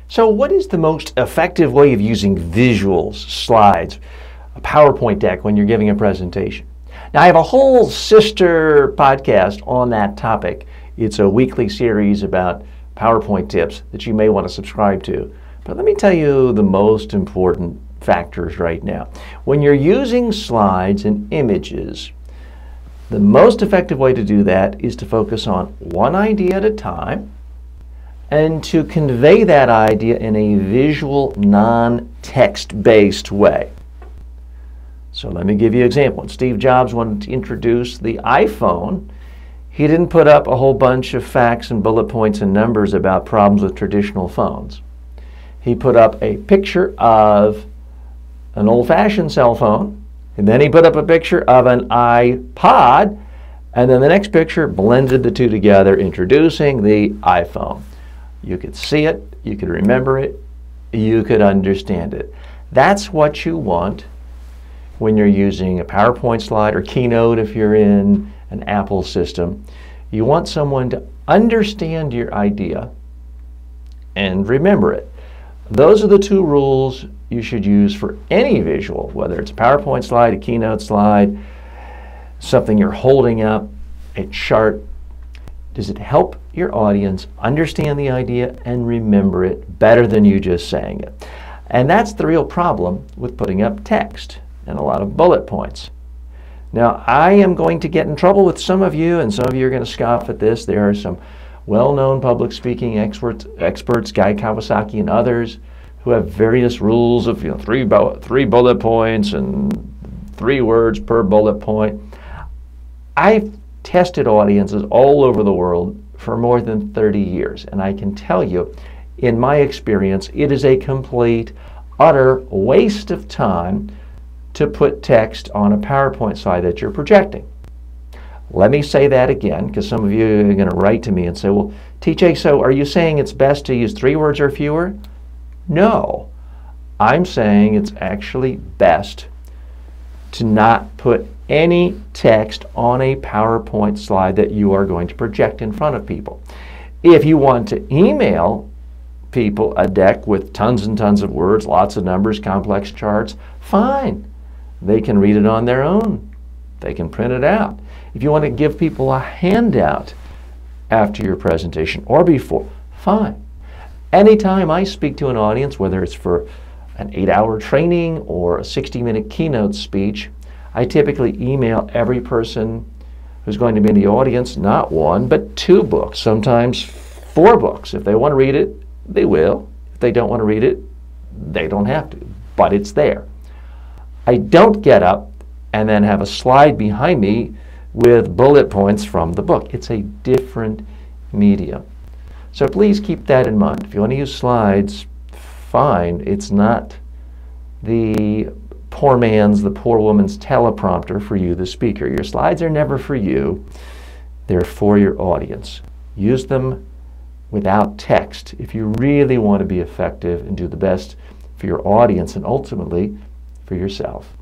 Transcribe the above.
So what is the most effective way of using visuals, slides, a PowerPoint deck when you're giving a presentation? Now, I have a whole sister podcast on that topic. It's a weekly series about PowerPoint tips that you may want to subscribe to. But let me tell you the most important factors right now. When you're using slides and images, the most effective way to do that is to focus on one idea at a time and to convey that idea in a visual, non-text-based way. So let me give you an example. When Steve Jobs wanted to introduce the iPhone, he didn't put up a whole bunch of facts and bullet points and numbers about problems with traditional phones. He put up a picture of an old-fashioned cell phone, and then he put up a picture of an iPod, and then the next picture blended the two together, introducing the iPhone. You could see it, you could remember it, you could understand it. That's what you want when you're using a PowerPoint slide or Keynote if you're in an Apple system. You want someone to understand your idea and remember it. Those are the two rules you should use for any visual, whether it's a PowerPoint slide, a Keynote slide, something you're holding up, a chart. Does it help your audience understand the idea and remember it better than you just saying it? And that's the real problem with putting up text and a lot of bullet points. Now, I am going to get in trouble with some of you, and some of you are going to scoff at this. There are some well-known public speaking experts, Guy Kawasaki and others, who have various rules of three bullet points and 3 words per bullet point. I've tested audiences all over the world for more than 30 years, and I can tell you, in my experience, it is a complete, utter waste of time to put text on a PowerPoint slide that you're projecting. Let me say that again, because some of you are going to write to me and say, well, TJ, so are you saying it's best to use 3 words or fewer? No. I'm saying it's actually best to not put any text on a PowerPoint slide that you are going to project in front of people. If you want to email people a deck with tons and tons of words, lots of numbers, complex charts, fine. They can read it on their own. They can print it out. If you want to give people a handout after your presentation or before, fine. Anytime I speak to an audience, whether it's for an 8-hour training or a 60-minute keynote speech, I typically email every person who's going to be in the audience not 1, but 2 books, sometimes 4 books. If they want to read it, they will. If they don't want to read it, they don't have to, but it's there. I don't get up and then have a slide behind me with bullet points from the book. It's a different medium. So please keep that in mind. If you want to use slides, fine. It's not the poor woman's teleprompter for you, the speaker. Your slides are never for you. They're for your audience. Use them without text if you really want to be effective and do the best for your audience and ultimately for yourself.